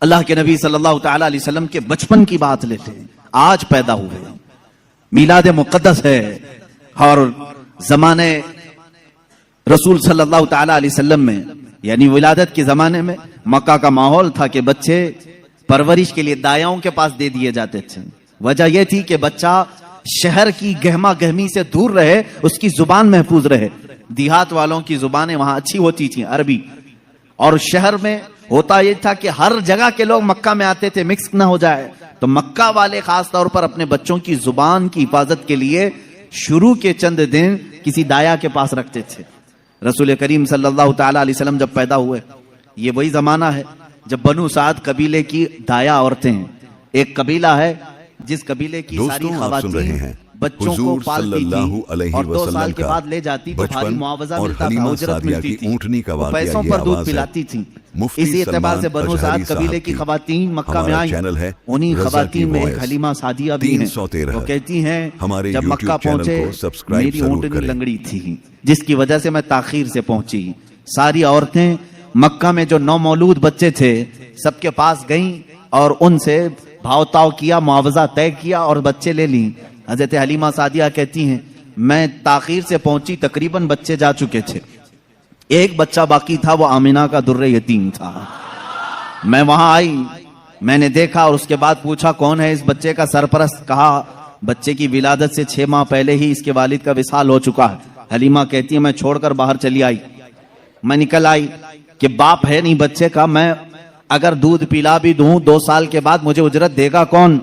اللہ کے نبی صلی اللہ تعالی علیہ وسلم کے بچپن کی بات لیتے ہیں، آج پیدا ہوئے، میلاد مقدس ہے، اور زمانے رسول صلی اللہ تعالی علیہ وسلم میں یعنی ولادت کے زمانے میں مکہ کا ماحول تھا کہ بچے پرورش کے لیے دایاؤں کے پاس دے دیے جاتے تھے۔ وجہ یہ تھی کہ بچہ شہر کی گہما گہمی سے دور رہے، اس کی زبان محفوظ رہے۔ دیہات والوں کی زبانیں وہاں اچھی ہوتی تھیں، عربی، اور شہر میں ہوتا یہ تھا کہ ہر جگہ کے لوگ مکہ میں آتے تھے، مکس نہ ہو جائے، تو مکہ والے خاص طور پر اپنے بچوں کی زبان کی حفاظت کے لیے شروع کے چند دن کسی دایا کے پاس رکھتے تھے۔ رسول کریم صلی اللہ تعالی علیہ وسلم جب پیدا ہوئے، یہ وہی زمانہ ہے جب بنو سعد قبیلے کی دایا عورتیں ہیں۔ ایک قبیلہ ہے جس قبیلے کی ساری خواتین بچوں کو پالتی تھی اور 2 سال کے بعد لے جاتی تو بھاری معاوضہ ملتا تھا، اجرت ملتی تھی، پیسوں پر دودھ پلاتی تھی۔ اسی اعتبار سے بنو سعد قبیلے کی خواتین مکہ میں آئیں، انہی خواتین میں ایک حلیمہ سعدیہ بھی ہیں۔ وہ کہتی ہیں جب مکہ پہنچے میری اونٹنی لنگڑی تھی جس کی وجہ سے میں تاخیر سے پہنچی۔ ساری عورتیں مکہ میں جو نومولود بچے تھے سب کے پاس گئیں اور ان سے بھاؤ تاؤ کیا، معاوضہ طے کیا اور بچے لے لیں۔ حضرت حلیمہ سعدیہ کہتی ہیں میں تاخیر سے پہنچی، تقریباً بچے جا چکے تھے، ایک بچہ باقی تھا، وہ آمنہ کا در یتیم تھا۔ میں وہاں آئی، میں نے دیکھا اور اس کے بعد پوچھا کون ہے اس بچے کا سرپرست؟ کہا بچے کی ولادت سے 6 ماہ پہلے ہی اس کے والد کا وصال ہو چکا ہے۔ حلیمہ کہتی ہے میں چھوڑ کر باہر چلی آئی، میں نکل آئی کہ باپ ہے نہیں بچے کا، میں اگر دودھ پلا بھی دوں 2 سال کے بعد مجھے اجرت دے گا کون؟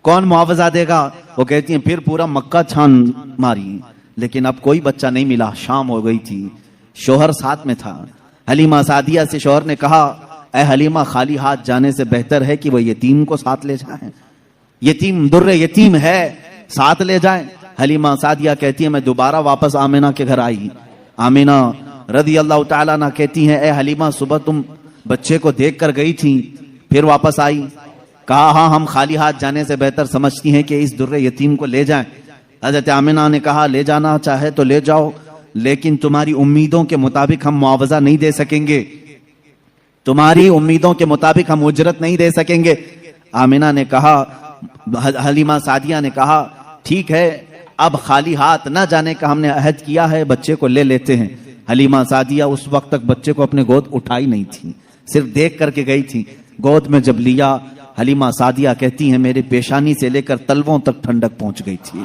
کون معاوضہ دے گا؟ وہ کہتی ہیں پھر پورا مکہ چھان ماری، لیکن اب کوئی بچہ نہیں ملا۔ شام ہو گئی تھی، شوہر ساتھ میں تھا۔ حلیمہ سعدیہ سے شوہر نے کہا اے حلیمہ خالی ہاتھ جانے سے بہتر ہے کہ وہ یتیم کو ساتھ لے جائیں، یتیم در یتیم ہے، ساتھ لے جائیں۔ حلیمہ سعدیہ کہتی ہے میں دوبارہ واپس آمنہ کے گھر آئی۔ آمنہ رضی اللہ تعالیٰ عنہ کہتی ہیں اے حلیمہ صبح تم بچے کو دیکھ کر گئی تھی پھر واپس آئی؟ کہا ہاں، ہم خالی ہاتھ جانے سے بہتر سمجھتی ہیں کہ اس در یتیم کو لے جائیں۔ حضرت آمنہ نے کہا لے جانا چاہے تو لے جاؤ، لیکن تمہاری امیدوں کے مطابق ہم معاوضہ نہیں دے سکیں گے، تمہاری امیدوں کے مطابق ہم اجرت نہیں دے سکیں گے۔ آمنہ نے کہا، حلیمہ سعدیہ نے کہا ٹھیک ہے، اب خالی ہاتھ نہ جانے کا ہم نے عہد کیا ہے، بچے کو لے لیتے ہیں۔ حلیمہ سعدیہ اس وقت تک بچے کو اپنے گود اٹھائی نہیں تھی، صرف دیکھ کر کے گئی تھی۔ گود میں جب لیا، حلیمہ سعدیہ کہتی ہیں میرے پیشانی سے لے کر تلووں تک ٹھنڈک پہنچ گئی تھی۔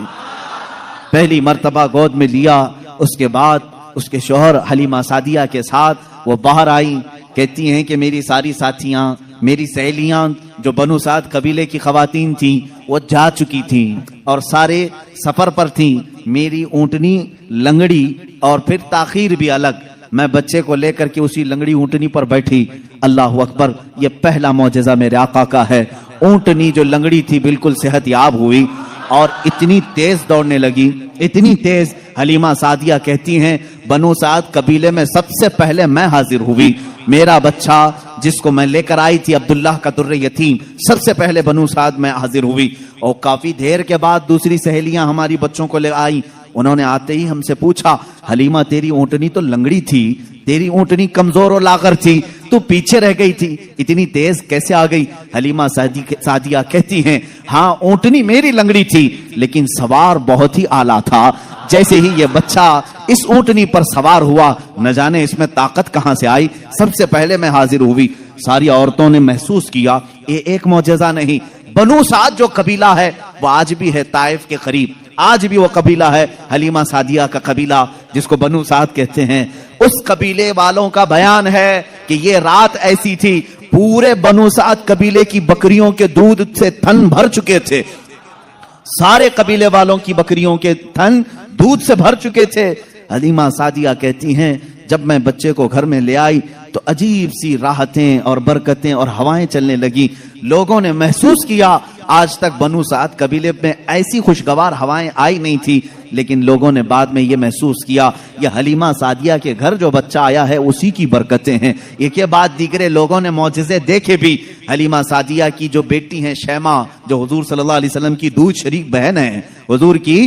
پہلی مرتبہ گود میں لیا، اس کے بعد اس کے شوہر حلیمہ سعدیہ کے ساتھ وہ باہر آئی۔ کہتی ہیں کہ میری ساری ساتھیاں، میری سہیلیاں جو بنو سعد قبیلے کی خواتین تھیں وہ جا چکی تھیں اور سارے سفر پر تھیں، میری اونٹنی لنگڑی اور پھر تاخیر بھی الگ، میں بچے کو لے کر کے اسی لنگڑی اونٹنی پر بیٹھی۔ اللہ اکبر، یہ پہلا معجزہ میرے آقا کا ہے۔ اونٹنی جو لنگڑی تھی بالکل صحت یاب ہوئی اور اتنی تیز دوڑنے لگی، اتنی تیز۔ حلیمہ سعدیہ کہتی ہیں بنو سعد قبیلے میں سب سے پہلے میں حاضر ہوئی، میرا بچہ جس کو میں لے کر آئی تھی عبداللہ کا در یتیم، سب سے پہلے بنو سعد میں حاضر ہوئی۔ اور کافی دیر کے بعد دوسری سہیلیاں ہماری بچوں کو لے آئیں، انہوں نے آتے ہی ہم سے پوچھا حلیمہ تیری اونٹنی تو لنگڑی تھی، تیری اونٹنی کمزور اور لاغر تھی، تو پیچھے رہ گئی تھی، اتنی تیز کیسے آ گئی؟ حلیمہ سعدیہ کہتی ہیں ہاں اونٹنی میری لنگڑی تھی لیکن سوار بہت ہی اعلیٰ تھا، جیسے ہی یہ بچہ اس اونٹنی پر سوار ہوا نہ جانے اس میں طاقت کہاں سے آئی، سب سے پہلے میں حاضر ہوئی۔ ساری عورتوں نے محسوس کیا یہ ایک معجزہ نہیں، بنو سعد جو قبیلہ ہے وہ آج بھی ہے طائف کے قریب، آج بھی وہ قبیلہ ہے حلیمہ سعدیہ کا قبیلہ جس کو بنو سعد کہتے ہیں۔ اس قبیلے والوں کا بیان ہے کہ یہ رات ایسی تھی پورے بنو سعد قبیلے کی بکریوں کے دودھ سے تھن بھر چکے تھے، سارے قبیلے والوں کی بکریوں کے تھن دودھ سے بھر چکے تھے۔ حلیمہ سعدیہ کہتی ہیں جب میں بچے کو گھر میں لے آئی تو عجیب سی راحتیں اور برکتیں اور ہوائیں چلنے لگی، لوگوں نے محسوس کیا آج تک بنو سعد قبیلے میں ایسی خوشگوار ہوائیں آئی نہیں تھی، لیکن لوگوں نے بعد میں یہ محسوس کیا یہ حلیمہ سعدیہ کے گھر جو بچہ آیا ہے اسی کی برکتیں ہیں۔ یہ کے بعد دیگرے لوگوں نے معجزے دیکھے بھی، حلیمہ سعدیہ کی جو بیٹی ہیں شیمہ جو حضور صلی اللہ علیہ وسلم کی دودھ شریک بہن ہیں، حضور کی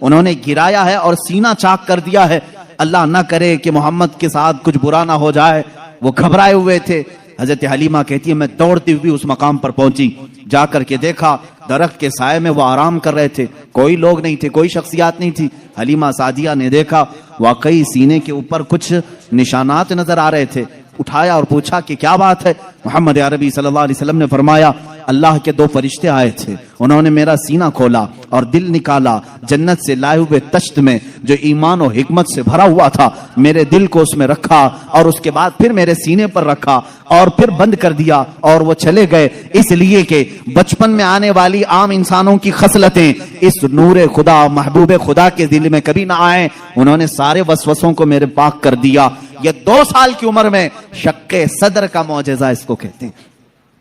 انہوں نے گرایا ہے اور سینہ چاک کر دیا ہے، اللہ نہ کرے کہ محمد کے ساتھ کچھ برا نہ ہو جائے، وہ گھبرائے ہوئے تھے۔ حضرت حلیمہ کہتی ہے میں دوڑتی ہوئی اس مقام پر پہنچی، جا کر کے دیکھا درخت کے سائے میں وہ آرام کر رہے تھے، کوئی لوگ نہیں تھے، کوئی شخصیات نہیں تھی۔ حلیمہ سعدیہ نے دیکھا واقعی سینے کے اوپر کچھ نشانات نظر آ رہے تھے، اٹھایا اور پوچھا کہ کیا بات ہے؟ محمد عربی صلی اللہ علیہ وسلم نے فرمایا اللہ کے دو فرشتے آئے تھے، انہوں نے میرا سینہ کھولا اور دل نکالا، جنت سے لائے ہوئے تشت میں جو ایمان و حکمت سے بھرا ہوا تھا، میرے دل کو اس میں رکھا اور اس کے بعد پھر میرے سینے پر رکھا اور پھر بند کر دیا اور وہ چلے گئے، اس لیے کہ بچپن میں آنے والی عام انسانوں کی خصلتیں اس نور خدا محبوب خدا کے دل میں کبھی نہ آئیں، انہوں نے سارے وسوسوں کو میرے پاک کر دیا۔ یہ 2 سال کی عمر میں شق صدر کا معجزہ اس کو کہتے ہیں۔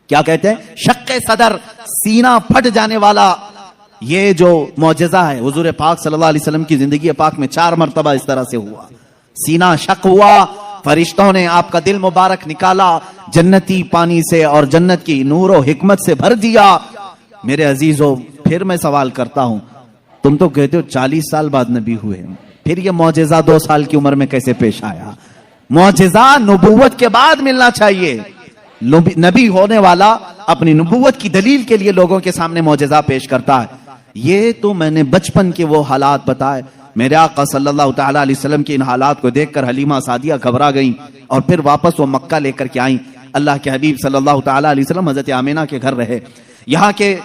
کیا کہتے ہیں؟ شق صدر، سینہ پھٹ جانے والا یہ جو معجزہ ہے حضور پاک صلی اللہ علیہ وسلم کی زندگی پاک میں 4 مرتبہ اس طرح سے ہوا، سینہ شق ہوا، فرشتوں نے آپ کا دل مبارک نکالا جنتی پانی سے اور جنت کی نور و حکمت سے بھر دیا۔ میرے عزیزو پھر میں سوال کرتا ہوں، تم تو کہتے ہو 40 سال بعد نبی ہوئے، پھر یہ معجزہ 2 سال کی عمر میں کیسے پیش آیا؟ معجزہ نبوت کے بعد ملنا چاہیے، نبی ہونے والا اپنی نبوت کی دلیل کے لیے لوگوں کے سامنے معجزہ پیش کرتا ہے۔ یہ تو میں نے بچپن کے وہ حالات بتائے، میرے آقا صلی اللہ تعالیٰ علیہ وسلم کے ان حالات کو دیکھ کر حلیمہ سعدیہ گھبرا گئیں اور پھر واپس وہ مکہ لے کر کے آئیں۔ اللہ کے حبیب صلی اللہ تعالیٰ علیہ وسلم حضرت آمینہ کے گھر رہے۔ یہاں کے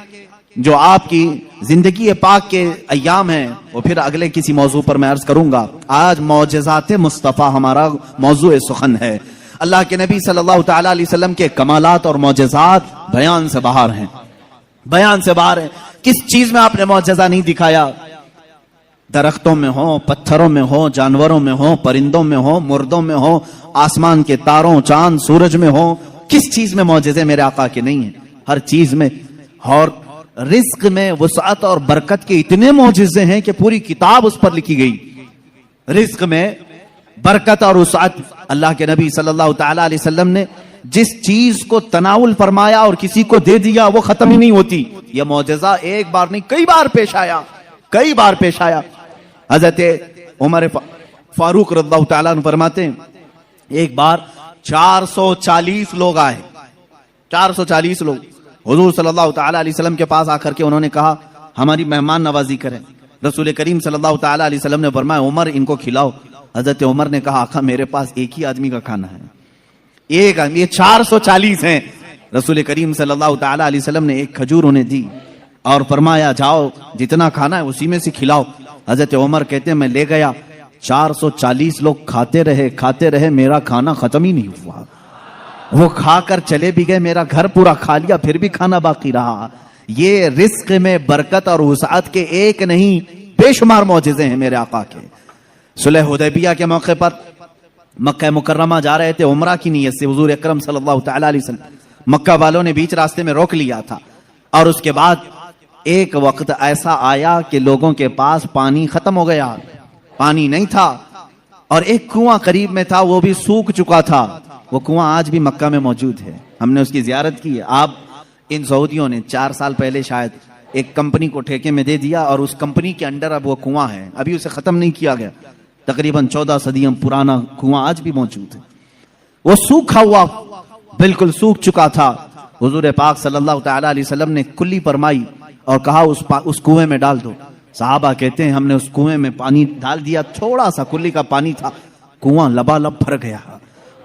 جو آپ کی زندگی پاک کے ایام ہیں وہ پھر اگلے کسی موضوع پر میں عرض کروں گا، آج معجزات مصطفیٰ ہمارا موضوع سخن ہے۔ اللہ کے نبی صلی اللہ تعالیٰ علیہ وسلم کے کمالات اور معجزات بیان سے باہر ہیں، بیان سے باہر ہیں۔ کس چیز میں آپ نے معجزہ نہیں دکھایا؟ درختوں میں ہو، پتھروں میں ہو، جانوروں میں ہو، پرندوں میں ہو، مردوں میں ہو، آسمان کے تاروں، چاند، سورج میں ہو، کس چیز میں معجزے میرے آقا کے نہیں ہیں؟ ہر چیز میں۔ اور رزق میں وسعت اور برکت کے اتنے معجزے ہیں کہ پوری کتاب اس پر لکھی گئی۔ رزق میں برکت اور وسعت، اللہ کے نبی صلی اللہ تعالیٰ علیہ وسلم نے جس چیز کو تناول فرمایا اور کسی کو دے دیا وہ ختم ہی نہیں ہوتی۔ یہ معجزہ ایک بار نہیں کئی بار پیش آیا، کئی بار پیش آیا۔ حضرت عمر فاروق رضی اللہ تعالیٰ عنہ فرماتے ہیں ایک بار 440 لوگ آئے، 440 لوگ حضور صلی اللہ تعالیٰ علیہ وسلم کے پاس آ کر کے انہوں نے کہا ہماری مہمان نوازی کریں۔ رسول کریم صلی اللہ تعالیٰ علیہ وسلم نے فرمایا عمر ان کو کھلاؤ۔ حضرت عمر نے کہا آقا میرے پاس ایک ہی آدمی کا کھانا ہے، ایک آدمی، یہ 440 ہیں۔ رسول کریم صلی اللہ تعالیٰ علیہ وسلم نے ایک کھجور انہیں دی اور فرمایا جاؤ جتنا کھانا ہے اسی میں سے کھلاؤ۔ حضرت عمر کہتے ہیں میں لے گیا، 440 لوگ کھاتے رہے، میرا کھانا ختم ہی نہیں ہوا۔ وہ کھا کر چلے بھی گئے، میرا گھر پورا کھا لیا، پھر بھی کھانا باقی رہا۔ یہ رزق میں برکت اور وسعت کے ایک نہیں بے شمار معجزے ہیں میرے آقا کے۔ صلح حدیبیہ کے موقع پر مکہ مکرمہ جا رہے تھے عمرہ کی نیت سے، حضور اکرم صلی اللہ تعالیٰ علیہ وسلم، مکہ والوں نے بیچ راستے میں روک لیا تھا، اور اس کے بعد ایک وقت ایسا آیا کہ لوگوں کے پاس پانی ختم ہو گیا، پانی نہیں تھا، اور ایک کنواں قریب میں تھا وہ بھی سوکھ چکا تھا۔ وہ کنواں آج بھی مکہ میں موجود ہے، ہم نے اس کی زیارت کی ہے۔ آپ ان سعودیوں نے 4 سال پہلے شاید ایک کمپنی کو ٹھیکے میں دے دیا اور اس کمپنی کے انڈر اب وہ کنواں ہے، ابھی اسے ختم نہیں کیا گیا، تقریباً 14 صدیوں پرانا کنواں آج بھی موجود ہے۔ وہ سوکھا ہوا بالکل سوکھ چکا تھا۔ حضور پاک صلی اللہ تعالیٰ علیہ وسلم نے کلی فرمائی اور کہا اس کنویں میں ڈال دو۔ صحابہ کہتے ہیں ہم نے اس کنویں میں پانی ڈال دیا، تھوڑا سا کلی کا پانی تھا، کنواں لبالب بھر گیا،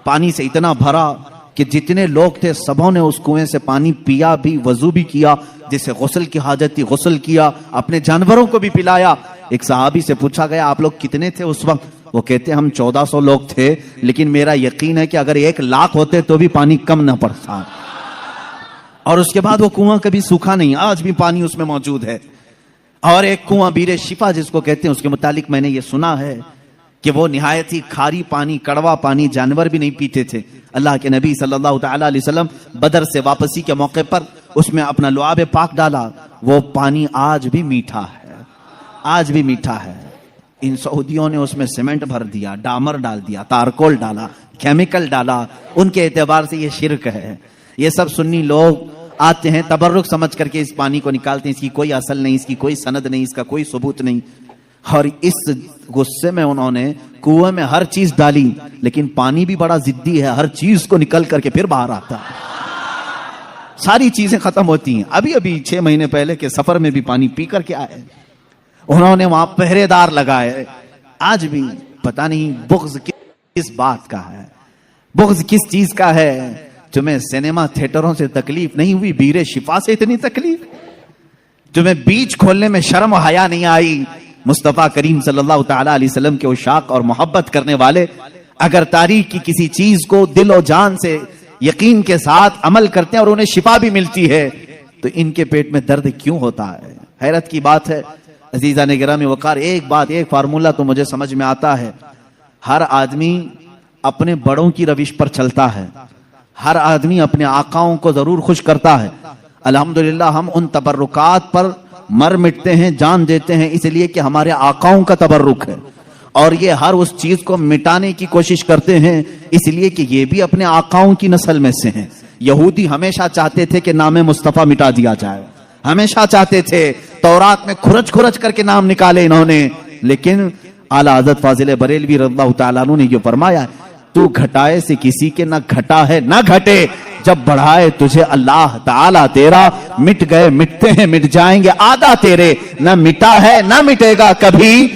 پانی سے اتنا بھرا کہ جتنے لوگ تھے سبوں نے اس کنویں سے پانی پیا بھی، وضو بھی کیا، جسے غسل کی حاجت تھی غسل کیا، اپنے جانوروں کو بھی پلایا۔ ایک صحابی سے پوچھا گیا آپ لوگ کتنے تھے اس وقت؟ وہ کہتے ہم 1400 لوگ تھے، لیکن میرا یقین ہے کہ اگر 1 لاکھ ہوتے تو بھی پانی کم نہ پڑتا۔ اور اس کے بعد وہ کنواں کبھی سوکھا نہیں، آج بھی پانی اس میں موجود ہے۔ اور ایک کنواں بیر شفا جس کو کہتے ہیں، اس کے متعلق میں نے یہ سنا ہے کہ وہ نہایت ہی کھاری پانی، کڑوا پانی جانور بھی نہیں پیتے تھے۔ اللہ کے نبی صلی اللہ تعالیٰ علیہ وسلم بدر سے واپسی کے موقع پر اس میں اپنا لعاب پاک ڈالا، وہ پانی آج بھی میٹھا ہے، آج بھی میٹھا ہے۔ ان سعودیوں نے اس میں سیمنٹ بھر دیا، ڈامر ڈال دیا، تارکول ڈالا، کیمیکل ڈالا، ان کے اعتبار سے یہ شرک ہے۔ یہ سب سنی لوگ آتے ہیں تبرک سمجھ کر کے اس پانی کو نکالتے ہیں، اس کی کوئی اصل نہیں، اس کی کوئی سند نہیں، اس کا کوئی ثبوت نہیں، اور اس غصے میں انہوں نے کنویں میں ہر چیز ڈالی، لیکن پانی بھی بڑا ضدی ہے، ہر چیز کو نکل کر کے پھر باہر آتا ہے، ساری چیزیں ختم ہوتی ہیں۔ ابھی 6 مہینے پہلے کے سفر میں بھی پانی پی کر کے آئے، انہوں نے وہاں پہرے دار لگائے۔ آج بھی پتہ نہیں بغض کس بات کا ہے، بغض کس چیز کا ہے۔ تمہیں سینما تھیٹروں سے تکلیف نہیں ہوئی، بیر شفا سے اتنی تکلیف؟ تمہیں بیچ کھولنے میں شرم و حیا نہیں آئی؟ مصطفیٰ کریم صلی اللہ تعالی علیہ وسلم کے عشاق اور محبت کرنے والے اگر تاریخ کی کسی چیز کو دل و جان سے یقین کے ساتھ عمل کرتے ہیں اور انہیں شفا بھی ملتی ہے، تو ان کے پیٹ میں درد کیوں ہوتا ہے؟ حیرت کی بات ہے۔ عزیزان گرامی وقار، ایک فارمولہ تو مجھے سمجھ میں آتا ہے، ہر آدمی اپنے بڑوں کی روش پر چلتا ہے، ہر آدمی اپنے آقاؤں کو ضرور خوش کرتا ہے۔ الحمدللہ ہم ان تبرکات پر مر مٹتے ہیں، جان دیتے ہیں، اس لیے کہ ہمارے آقاؤں کا تبرک ہے، اور یہ ہر اس چیز کو مٹانے کی کوشش کرتے ہیں اس لیے کہ یہ بھی اپنے آقاؤں کی نسل میں سے ہیں۔ یہودی ہمیشہ چاہتے تھے کہ نام مصطفیٰ مٹا دیا جائے، ہمیشہ چاہتے تھے، تورات میں کھرچ کے نام نکالے انہوں نے، لیکن اعلیٰ حضرت فاضل بریلوی رضی اللہ تعالیٰ عنہ نے یہ فرمایا، تو گھٹائے سے کسی کے نہ گھٹا ہے نہ گھٹے، جب بڑھائے تجھے اللہ تعالیٰ تیرا، مٹ گئے مٹتے ہیں مٹ جائیں گے آدھا تیرے، نہ مٹا ہے نہ مٹے گا کبھی